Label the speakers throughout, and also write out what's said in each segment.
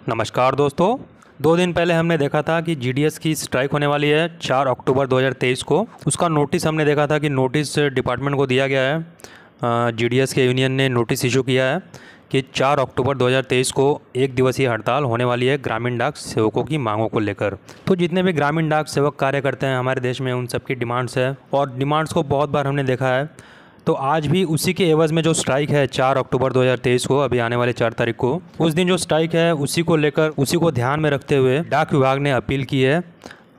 Speaker 1: नमस्कार दोस्तों। 2 दिन पहले हमने देखा था कि जीडीएस की स्ट्राइक होने वाली है 4 अक्टूबर 2023 को। उसका नोटिस हमने देखा था कि नोटिस डिपार्टमेंट को दिया गया है। जीडीएस के यूनियन ने नोटिस इशू किया है कि 4 अक्टूबर 2023 को एक दिवसीय हड़ताल होने वाली है ग्रामीण डाक सेवकों की मांगों को लेकर। तो जितने भी ग्रामीण डाक सेवक कार्य करते हैं हमारे देश में, उन सबकी डिमांड्स है और डिमांड्स को बहुत बार हमने देखा है। तो आज भी उसी के एवज़ में जो स्ट्राइक है 4 अक्टूबर 2023 को, अभी आने वाले 4 तारीख को, उस दिन जो स्ट्राइक है उसी को लेकर, उसी को ध्यान में रखते हुए डाक विभाग ने अपील की है।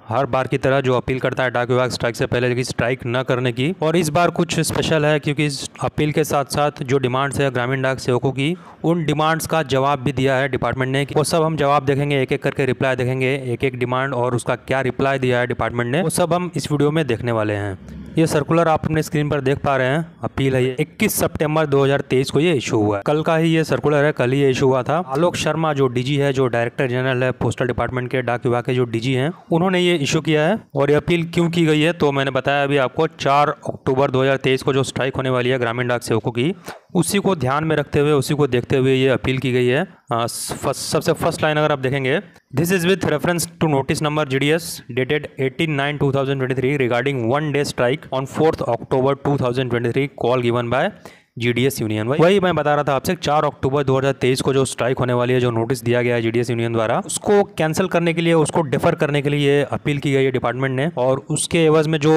Speaker 1: हर बार की तरह जो अपील करता है डाक विभाग स्ट्राइक से पहले, कि स्ट्राइक न करने की। और इस बार कुछ स्पेशल है क्योंकि इस अपील के साथ साथ जो डिमांड्स है ग्रामीण डाक सेवकों की, उन डिमांड्स का जवाब भी दिया है डिपार्टमेंट ने। वो सब हम जवाब देखेंगे, एक एक करके रिप्लाई देखेंगे, एक एक डिमांड और उसका क्या रिप्लाई दिया है डिपार्टमेंट ने, वो सब हम इस वीडियो में देखने वाले हैं। ये सर्कुलर आप अपने स्क्रीन पर देख पा रहे हैं। अपील है ये 21 सितंबर 2023 को ये इशू हुआ है। कल का ही ये सर्कुलर है, कल ही ये इशू हुआ था। आलोक शर्मा जो डीजी है, जो डायरेक्टर जनरल है पोस्टल डिपार्टमेंट के, डाक विभाग के जो डीजी हैं, उन्होंने ये इशू किया है। और ये अपील क्यों की गई है तो मैंने बताया अभी आपको। 4 अक्टूबर 2023 को जो स्ट्राइक होने वाली है ग्रामीण डाक सेवकों की, उसी को ध्यान में रखते हुए, उसी को देखते हुए ये अपील की गई है। सबसे फर्स्ट लाइन अगर आप देखेंगे, this is with reference to notice number GDS dated 18/9/2023 regarding 1 day strike on 4 October 2023 call given by GDS union. वही मैं बता रहा था आपसे, 4 अक्टूबर 2023 को जो स्ट्राइक होने वाली है, जो नोटिस दिया गया है जीडीएस यूनियन द्वारा, उसको कैंसिल करने के लिए, उसको डिफर करने के लिए अपील की गई है डिपार्टमेंट ने। और उसके एवज में जो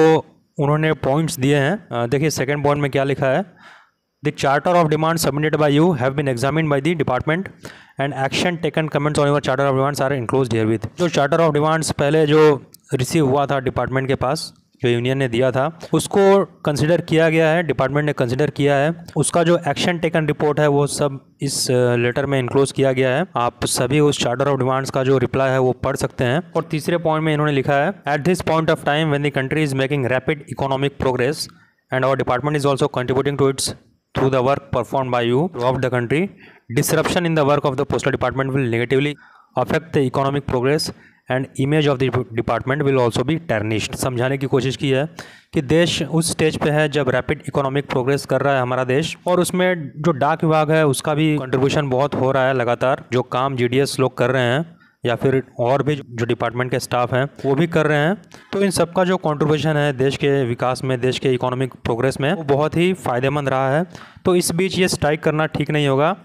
Speaker 1: उन्होंने पॉइंट्स दिए हैं, देखिए सेकेंड पॉइंट में क्या लिखा है। The charter of demands submitted by you have been examined by the department and action taken comments on your charter of demands are enclosed herewith। जो charter of demands पहले जो रिसीव हुआ था department के पास, जो यूनियन ने दिया था, उसको कंसिडर किया गया है, डिपार्टमेंट ने कंसिडर किया है। उसका जो एक्शन टेकन रिपोर्ट है वो सब इस लेटर में इनक्लोज किया गया है। आप सभी उस चार्टर ऑफ डिमांड्स का जो रिप्लाई है वो पढ़ सकते हैं। और तीसरे पॉइंट में इन्होंने लिखा है, at this point of time when the country is making rapid economic progress and our department is also contributing to its through the work performed by you throughout the country, disruption in the work of the postal department will negatively affect the economic progress and image of the department will also be tarnished। समझाने की कोशिश की है कि देश उस stage पे है जब रैपिड इकोनॉमिक प्रोग्रेस कर रहा है हमारा देश, और उसमें जो डाक विभाग है उसका भी कंट्रीब्यूशन बहुत हो रहा है। लगातार जो काम जीडीएस लोग कर रहे हैं या फिर और भी जो डिपार्टमेंट के स्टाफ हैं वो भी कर रहे हैं, तो इन सबका जो कंट्रीब्यूशन है देश के विकास में, देश के इकोनॉमिक प्रोग्रेस में, वो बहुत ही फ़ायदेमंद रहा है। तो इस बीच ये स्ट्राइक करना ठीक नहीं होगा।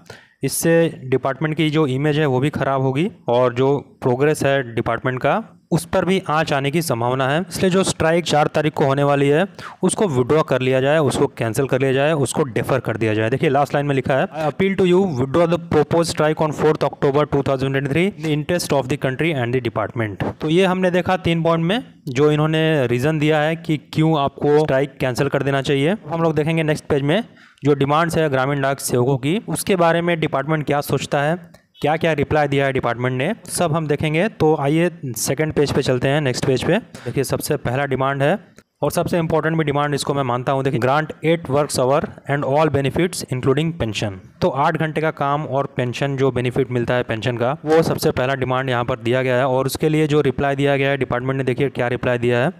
Speaker 1: इससे डिपार्टमेंट की जो इमेज है वो भी ख़राब होगी और जो प्रोग्रेस है डिपार्टमेंट का उस पर भी आंच आने की संभावना है। इसलिए जो स्ट्राइक 4 तारीख को होने वाली है उसको विड्रॉ कर लिया जाए, उसको कैंसिल कर लिया जाए, उसको डिफर कर दिया जाए। देखिए लास्ट लाइन में लिखा है, I appeal to you withdraw the propose strike on 4 October 2023 in the interest of the country and the department. तो ये हमने देखा 3 पॉइंट में जो इन्होंने रीज़न दिया है कि क्यों आपको स्ट्राइक कैंसिल कर देना चाहिए। हम लोग देखेंगे नेक्स्ट पेज में जो डिमांड्स है ग्रामीण डाक सेवकों की, उसके बारे में डिपार्टमेंट क्या सोचता है, क्या क्या रिप्लाई दिया है डिपार्टमेंट ने, सब हम देखेंगे। तो आइए सेकंड पेज पे चलते हैं, नेक्स्ट पेज पे। देखिए सबसे पहला डिमांड है और सबसे इंपॉर्टेंट भी डिमांड इसको मैं मानता हूँ। देखिए, grant 8 works our and all benefits including pension. तो 8 घंटे का काम और पेंशन, जो बेनिफिट मिलता है पेंशन का, वो सबसे पहला डिमांड यहाँ पर दिया गया है। और उसके लिए जो रिप्लाई दिया गया है डिपार्टमेंट ने, देखिए क्या रिप्लाई दिया है।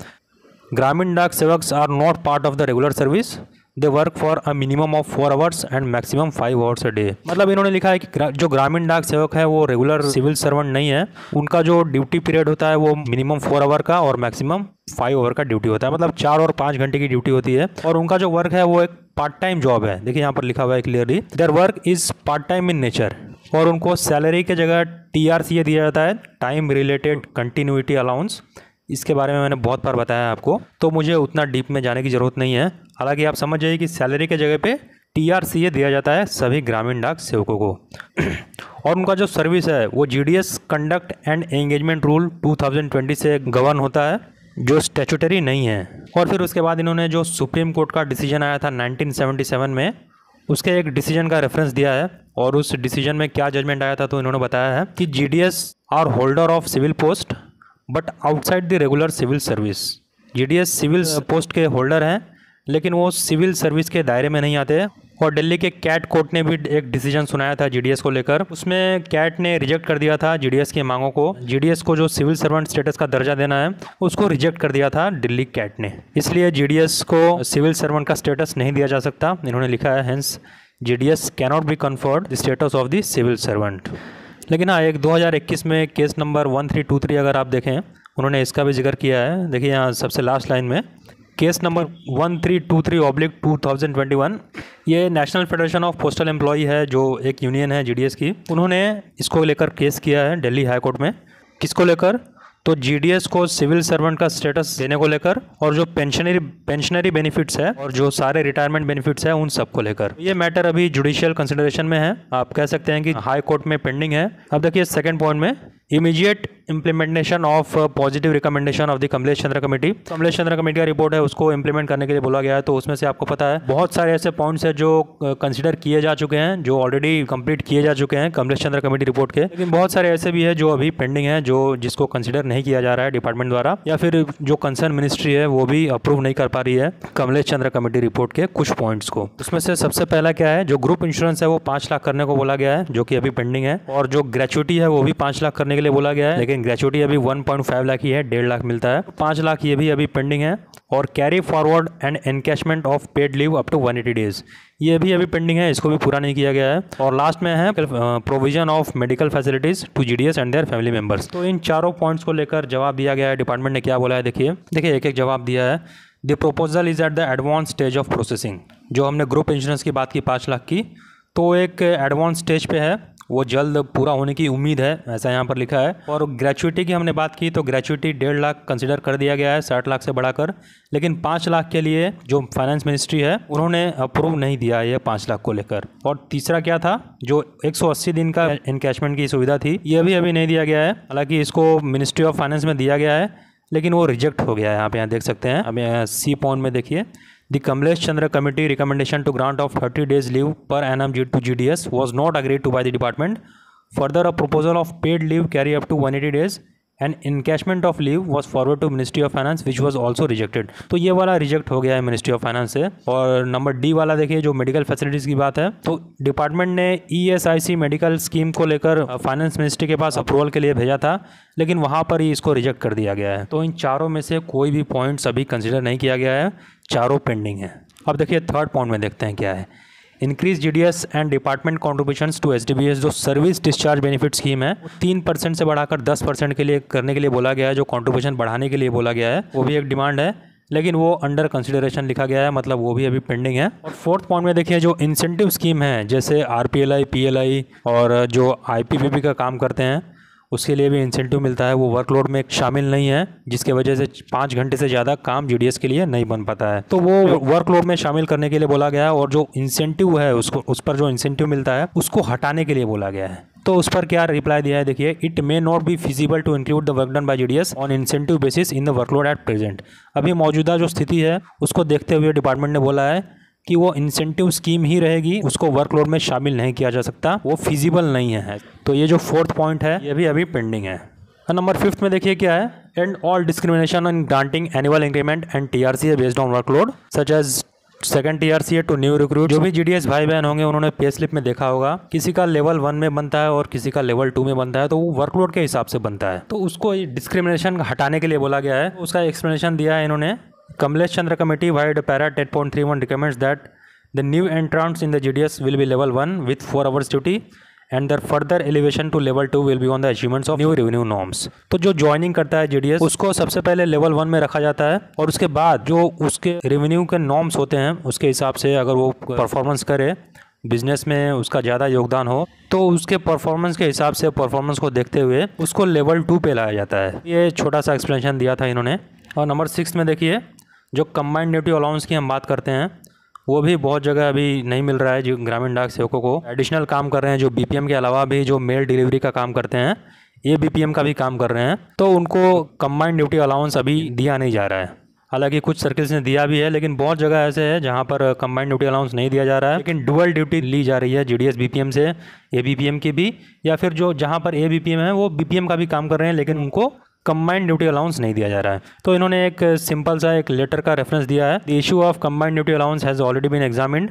Speaker 1: Gramin Dak Sevaks are not part of the regular service, they work for a minimum of 4 hours and maximum 5 hours a day. मतलब इन्होंने लिखा है कि जो ग्रामीण डाक सेवक है वो रेगुलर सिविल सर्वेंट नहीं है। उनका जो ड्यूटी पीरियड होता है वो मिनिमम 4 आवर का और मैक्सिमम 5 आवर का ड्यूटी होता है। मतलब 4 और 5 घंटे की ड्यूटी होती है। और उनका जो वर्क है वो एक पार्ट टाइम जॉब है। देखिए यहाँ पर लिखा हुआ है clearly, their work is part time in nature. और उनको सैलरी के जगह TRCA दिया जाता है, टाइम रिलेटेड कंटिन्यूटी अलाउंस। इसके बारे में मैंने बहुत बार बताया आपको, तो मुझे उतना डीप में जाने की ज़रूरत नहीं है। हालांकि आप समझ जाइए कि सैलरी के जगह पे TRCA दिया जाता है सभी ग्रामीण डाक सेवकों को। और उनका जो सर्विस है वो GDS conduct and engagement rule 2020 से गवर्न होता है, जो स्टैट्यूटरी नहीं है। और फिर उसके बाद इन्होंने जो सुप्रीम कोर्ट का डिसीजन आया था 1977 में, उसके एक डिसीजन का रेफरेंस दिया है। और उस डिसीजन में क्या जजमेंट आया था तो इन्होंने बताया है कि GDS are holder of civil post but outside the regular civil service. GDS civil post के होल्डर हैं लेकिन वो सिविल सर्विस के दायरे में नहीं आते। और दिल्ली के कैट कोर्ट ने भी एक डिसीजन सुनाया था GDS को लेकर। उसमें कैट ने रिजेक्ट कर दिया था GDS की मांगों को। GDS को जो सिविल सर्वेंट स्टेटस का दर्जा देना है उसको रिजेक्ट कर दिया था दिल्ली कैट ने। इसलिए GDS को सिविल सर्वेंट का स्टेटस नहीं दिया जा सकता। इन्होंने लिखा है, hence GDS cannot be conferred the status of the civil servant. लेकिन हाँ, एक 2021 में केस नंबर 1323 अगर आप देखें, उन्होंने इसका भी जिक्र किया है। देखिए यहाँ सबसे लास्ट लाइन में केस नंबर 1323/2021, ये national federation of postal employee है, जो एक यूनियन है जीडीएस की। उन्होंने इसको लेकर केस किया है दिल्ली हाई कोर्ट में। किसको लेकर? तो जीडीएस को सिविल सर्वेंट का स्टेटस देने को लेकर, और जो पेंशनरी बेनिफिट्स है और जो सारे रिटायरमेंट बेनिफिट्स है उन सब को लेकर। ये मैटर अभी जुडिशियल कंसिडरेशन में है, आप कह सकते हैं कि हाई कोर्ट में पेंडिंग है। अब देखिए सेकंड पॉइंट में immediate implementation of positive recommendation of the Kamlesh Chandra committee. Kamlesh Chandra committee का रिपोर्ट है, उसको इंप्लीमेंट करने के लिए बोला गया है। तो उसमें से आपको पता है बहुत सारे ऐसे पॉइंट्स हैं जो कंसिडर किए जा चुके हैं, जो ऑलरेडी कंप्लीट किए जा चुके हैं कमलेश चंद्र कमेटी रिपोर्ट के, लेकिन बहुत सारे ऐसे भी है जो अभी पेंडिंग है, जिसको कंसिडर नहीं किया जा रहा है डिपार्टमेंट द्वारा, या फिर जो कंसर्न मिनिस्ट्री है वो भी अप्रूव नहीं कर पा रही है कमलेश चंद्र कमेटी रिपोर्ट के कुछ पॉइंट्स को। उसमें से सबसे पहला क्या है, जो ग्रुप इंश्योरेंस है वो 5 लाख करने को बोला गया है, जो कि अभी पेंडिंग है। और जो ग्रेचुइटी है वो भी 5 लाख करने के लिए बोला गया है, लेकिन ग्रेचुइटी अभी 1.5 लाख ही है, 1.5 लाख मिलता है। 5 लाख ये भी अभी पेंडिंग है। और carry forward and encashment of paid leave up to 180 days, ये भी अभी पेंडिंग है, इसको भी पूरा नहीं किया गया है। और लास्ट में है provision of medical facilities to GDS and their family members. तो इन चारों पॉइंट्स को लेकर जवाब दिया गया है। डिपार्टमेंट ने क्या बोला है, देखिए एक एक जवाब दिया है। The proposal is at the advance stage of processing. जो हमने ग्रुप इंश्योरेंस की बात की 5 लाख की, तो एक एडवांस स्टेज पे है, वो जल्द पूरा होने की उम्मीद है, ऐसा यहाँ पर लिखा है। और ग्रेचुइटी की हमने बात की, तो ग्रेचुइटी 1.5 लाख कंसिडर कर दिया गया है 60 लाख से बढ़ाकर, लेकिन 5 लाख के लिए जो फाइनेंस मिनिस्ट्री है उन्होंने अप्रूव नहीं दिया है ये 5 लाख को लेकर। और तीसरा क्या था, जो 180 दिन का इनकैशमेंट की सुविधा थी, ये भी अभी नहीं दिया गया है। हालांकि इसको मिनिस्ट्री ऑफ फाइनेंस में दिया गया है, लेकिन वो रिजेक्ट हो गया है। यहाँ देख सकते हैं। अब सी पॉइंट में देखिए, The Kamlesh Chandra Committee recommendation to grant of 30 days leave per annum to GDS was not agreed to by the department. Further, a proposal of paid leave carry up to 180 days and encashment of leave was forwarded to Ministry of Finance, which was also rejected. तो ये वाला reject हो गया है ministry of finance से। और number D वाला देखिए, जो मेडिकल फैसिलिटीज़ की बात है, तो डिपार्टमेंट ने ESIC मेडिकल स्कीम को लेकर फाइनेंस मिनिस्ट्री के पास अप्रूवल के लिए भेजा था, लेकिन वहाँ पर ही इसको रिजेक्ट कर दिया गया है। तो इन चारों में से कोई भी पॉइंट्स अभी कंसिडर नहीं किया गया है, चारों पेंडिंग है। अब देखिए थर्ड पॉइंट में देखते हैं क्या है। Increase GDS and department contributions to SDBS, जो सर्विस डिस्चार्ज बेनिफिट स्कीम है, 3% से बढ़ाकर 10% के लिए करने के लिए बोला गया है। जो कॉन्ट्रीब्यूशन बढ़ाने के लिए बोला गया है वो भी एक डिमांड है, लेकिन वो अंडर कंसिडरेशन लिखा गया है, मतलब वो भी अभी पेंडिंग है। और फोर्थ पॉइंट में देखिए, जो इंसेंटिव स्कीम है, जैसे RPLI, PLI और जो IPPB का काम करते हैं, उसके लिए भी इंसेंटिव मिलता है, वो वर्कलोड में शामिल नहीं है, जिसके वजह से 5 घंटे से ज़्यादा काम जीडीएस के लिए नहीं बन पाता है। तो वो वर्कलोड में शामिल करने के लिए बोला गया है। और जो इंसेंटिव है उसको, उस पर जो इंसेंटिव मिलता है उसको हटाने के लिए बोला गया है। तो उस पर क्या रिप्लाई दिया है, देखिए, it may not be feasible to include the work done by GDS on incentive basis in the workload at present. अभी मौजूदा जो स्थिति है उसको देखते हुए डिपार्टमेंट ने बोला है कि वो इंसेंटिव स्कीम ही रहेगी, उसको वर्कलोड में शामिल नहीं किया जा सकता, वो फिजिबल नहीं है। तो ये जो फोर्थ पॉइंट है ये भी अभी पेंडिंग है। नंबर 5 में देखिए क्या है, and all discrimination in granting annual increment and TRCA based on workload such as second TRCA to new recruit. जो भी जीडीएस भाई बहन होंगे उन्होंने पे स्लिप में देखा होगा, किसी का लेवल 1 में बनता है और किसी का लेवल 2 में बनता है, तो वो वर्कलोड के हिसाब से बनता है। तो उसको डिस्क्रिमिनेशन हटाने के लिए बोला गया है। उसका एक्सप्लेनेशन दिया है इन्होंने। Kamlesh Chandra Committee via para 10.31 recommends that the new entrants in the GDS will be level 1 with 4 hours duty and their further elevation to level 2 will be on the achievements of new revenue norms. तो जो joining करता है GDS उसको सबसे पहले level 1 में रखा जाता है, और उसके बाद जो उसके रेवेन्यू के नॉर्म्स होते हैं उसके हिसाब से अगर वो परफॉर्मेंस करे, बिजनेस में उसका ज़्यादा योगदान हो, तो उसके परफॉर्मेंस के हिसाब से, परफॉर्मेंस को देखते हुए उसको लेवल 2 पे लाया जाता है। ये छोटा सा एक्सप्लेनेशन दिया था इन्होंने। और नंबर 6 में देखिए, जो कंबाइंड ड्यूटी अलाउंस की हम बात करते हैं, वो भी बहुत जगह अभी नहीं मिल रहा है। जो ग्रामीण डाक सेवकों को एडिशनल काम कर रहे हैं, जो BPM के अलावा भी जो मेल डिलीवरी का काम करते हैं, ये BPM का भी काम कर रहे हैं, तो उनको कंबाइंड ड्यूटी अलाउंस अभी दिया नहीं जा रहा है। हालांकि कुछ सर्किल्स ने दिया भी है, लेकिन बहुत जगह ऐसे है जहां पर कंबाइंड ड्यूटी अलाउंस नहीं दिया जा रहा है, लेकिन डुअल ड्यूटी ली जा रही है GDS BPM से, ABPM की भी, या फिर जो जहां पर ABPM है वो BPM का भी काम कर रहे हैं, लेकिन उनको कंबाइंड ड्यूटी अलाउंस नहीं दिया जा रहा है। तो इन्होंने एक सिंपल सा एक लेटर का रेफरेंस दिया है। The issue of combined duty allowance has already been examined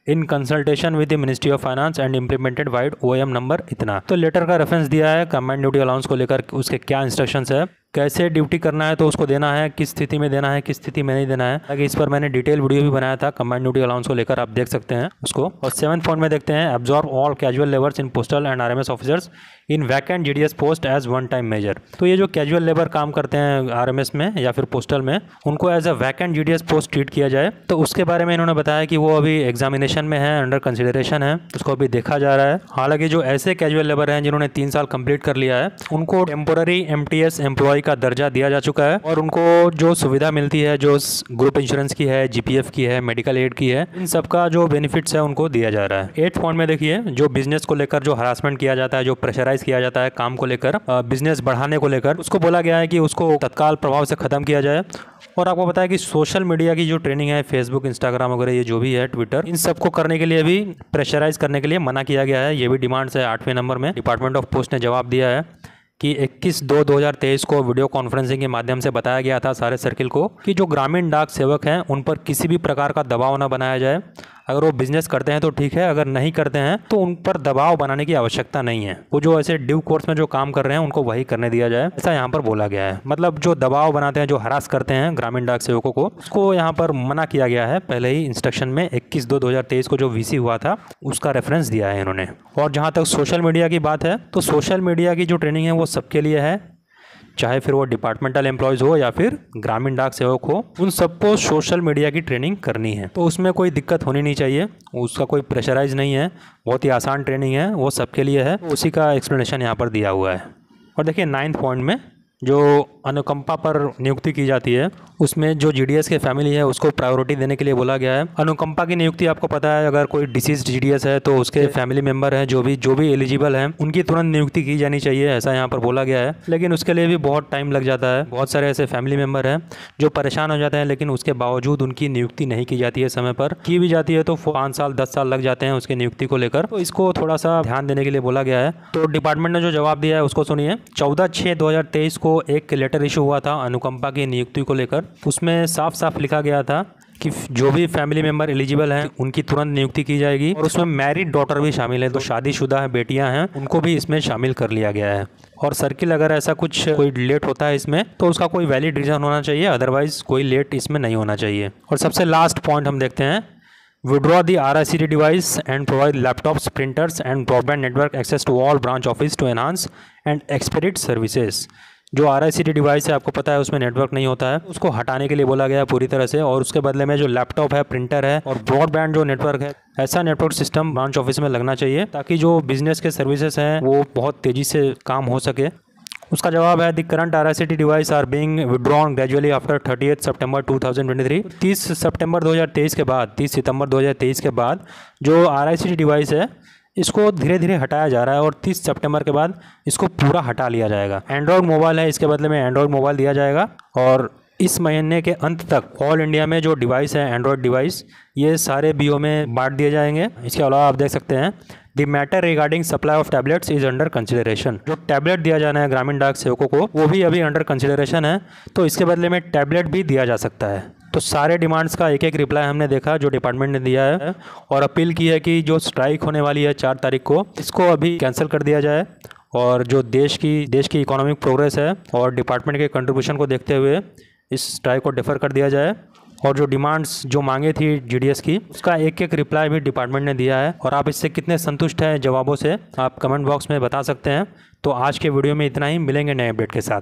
Speaker 1: in consultation with the ministry of finance and implemented vide OM number इतना। तो लेटर का रेफरेंस दिया है कंबाइंड ड्यूटी अलाउंस को लेकर, उसके क्या इंस्ट्रक्शंस है, कैसे ड्यूटी करना है तो उसको देना है, किस स्थिति में देना है, किस स्थिति में नहीं देना है। ताकि इस पर मैंने डिटेल वीडियो भी बनाया था कंबाइंड ड्यूटी अलाउंस को लेकर, आप देख सकते हैं उसको। और 7th पॉइंट में देखते हैं, absorb all casual labours in postal and RMS officers in vacant GDS post as one time measure. तो ये जो कैजुअल लेबर काम करते हैं आरएमएस में या फिर पोस्टल में, उनको as a vacant GDS post treat किया जाए। तो उसके बारे में इन्होंने बताया कि वो अभी एग्जामिनेशन में है, अंडर कंसिडरेशन है, उसको अभी देखा जा रहा है। हालांकि जो ऐसे कैजुअल लेबर हैं जिन्होंने 3 साल कंप्लीट कर लिया है, उनको टेम्पोररी एमटीएस एम्प्लॉय का दर्जा दिया जा चुका है और उनको जो सुविधा मिलती है, जो ग्रुप इंश्योरेंस की है, जीपीएफ की है, मेडिकल एड की है, इन सब का जो बेनिफिट्स है उनको दिया जा रहा है। 8th पॉइंट में देखिए, जो बिजनेस को लेकर जो हरासमेंट किया जाता है, जो प्रेशराइज किया जाता है काम को लेकर, बिजनेस बढ़ाने को लेकर, उसको बोला गया है कि उसको तत्काल प्रभाव से ख़त्म किया जाए। और आपको पता है कि सोशल मीडिया की जो ट्रेनिंग है, फेसबुक, इंस्टाग्राम वगैरह ये जो भी है, ट्विटर, इन सबको करने के लिए भी प्रेशराइज करने के लिए मना किया गया है। ये भी डिमांड्स है 8वें नंबर में। डिपार्टमेंट ऑफ पोस्ट ने जवाब दिया है कि 21/2/2023 को वीडियो कॉन्फ्रेंसिंग के माध्यम से बताया गया था सारे सर्किल को कि जो ग्रामीण डाक सेवक हैं उन पर किसी भी प्रकार का दबाव न बनाया जाए। अगर वो बिजनेस करते हैं तो ठीक है, अगर नहीं करते हैं तो उन पर दबाव बनाने की आवश्यकता नहीं है। वो जो ऐसे ड्यू कोर्स में जो काम कर रहे हैं उनको वही करने दिया जाए, ऐसा यहाँ पर बोला गया है। मतलब जो दबाव बनाते हैं, जो हरास करते हैं ग्रामीण डाक सेवकों को, उसको यहाँ पर मना किया गया है। पहले ही इंस्ट्रक्शन में 21/2/2023 को जो वीसी हुआ था उसका रेफरेंस दिया है इन्होंने। और जहाँ तक सोशल मीडिया की बात है, तो सोशल मीडिया की जो ट्रेनिंग है वो सबके लिए है, चाहे फिर वो डिपार्टमेंटल एम्प्लॉयज़ हो या फिर ग्रामीण डाक सेवक हो, उन सबको सोशल मीडिया की ट्रेनिंग करनी है। तो उसमें कोई दिक्कत होनी नहीं चाहिए, उसका कोई प्रेशराइज नहीं है, बहुत ही आसान ट्रेनिंग है, वो सबके लिए है। उसी का एक्सप्लेनेशन यहाँ पर दिया हुआ है। और देखिए 9th पॉइंट में जो अनुकंपा पर नियुक्ति की जाती है, उसमें जो जीडीएस के फैमिली है उसको प्रायोरिटी देने के लिए बोला गया है। अनुकंपा की नियुक्ति आपको पता है, अगर कोई डिसीज्ड जीडीएस है तो उसके फैमिली मेंबर हैं जो भी एलिजिबल हैं, उनकी तुरंत नियुक्ति की जानी चाहिए, ऐसा यहाँ पर बोला गया है। लेकिन उसके लिए भी बहुत टाइम लग जाता है। बहुत सारे ऐसे फैमिली मेंबर हैं जो परेशान हो जाते हैं, लेकिन उसके बावजूद उनकी नियुक्ति नहीं की जाती है समय पर। की भी जाती है तो 5 साल 10 साल लग जाते हैं उसकी नियुक्ति को लेकर। तो इसको थोड़ा सा ध्यान देने के लिए बोला गया है। तो डिपार्टमेंट ने जो जवाब दिया है उसको सुनिए। 14/6/2023 को एक लेटर इशू हुआ था अनुकंपा की नियुक्ति को लेकर। उसमें साफ साफ लिखा गया था कि जो भी फैमिली मेंबर एलिजिबल हैं उनकी तुरंत नियुक्ति की जाएगी। और उसमें मैरिड डॉटर भी शामिल है, तो शादीशुदा बेटियां हैं उनको भी इसमें शामिल कर लिया गया है। और सर्किल अगर ऐसा कुछ कोई लेट होता है इसमें तो उसका कोई वैलिड रीज़न होना चाहिए, अदरवाइज कोई लेट इसमें नहीं होना चाहिए। और सबसे लास्ट पॉइंट हम देखते हैं, withdraw the RICD device and provide laptops, printers and broadband network access to all branch office to enhance and expedite services। जो RICD डिवाइस है आपको पता है उसमें नेटवर्क नहीं होता है, उसको हटाने के लिए बोला गया है पूरी तरह से। और उसके बदले में जो लैपटॉप है, प्रिंटर है और ब्रॉडबैंड जो नेटवर्क है, ऐसा नेटवर्क सिस्टम ब्रांच ऑफिस में लगना चाहिए ताकि जो बिजनेस के सर्विसेज हैं वो बहुत तेज़ी से काम हो सके। उसका जवाब है, the current RICD device are being withdrawn gradually after 30 सितंबर 2023। 30 सितंबर 2023 के बाद, 30 सितंबर 2023 के बाद जो RICD डिवाइस है इसको धीरे धीरे हटाया जा रहा है और 30 सितंबर के बाद इसको पूरा हटा लिया जाएगा। एंड्रॉयड मोबाइल है, इसके बदले में एंड्रॉयड मोबाइल दिया जाएगा। और इस महीने के अंत तक ऑल इंडिया में जो डिवाइस है एंड्रॉयड डिवाइस, ये सारे बीओ में बांट दिए जाएंगे। इसके अलावा आप देख सकते हैं, the matter regarding supply of tablets is under consideration. जो टैबलेट दिया जाना है ग्रामीण डाक सेवकों को वो भी अभी अंडर कंसिडरेशन है, तो इसके बदले में टैबलेट भी दिया जा सकता है। तो सारे डिमांड्स का एक एक रिप्लाई हमने देखा जो डिपार्टमेंट ने दिया है, और अपील की है कि जो स्ट्राइक होने वाली है 4 तारीख को, इसको अभी कैंसिल कर दिया जाए। और जो देश की इकोनॉमिक प्रोग्रेस है और डिपार्टमेंट के कंट्रीब्यूशन को देखते हुए इस स्ट्राइक को डिफर कर दिया जाए। और जो डिमांड्स जो मांगे थी जीडीएस की, उसका एक एक रिप्लाई भी डिपार्टमेंट ने दिया है। और आप इससे कितने संतुष्ट हैं जवाबों से, आप कमेंट बॉक्स में बता सकते हैं। तो आज के वीडियो में इतना ही, मिलेंगे नए अपडेट के साथ।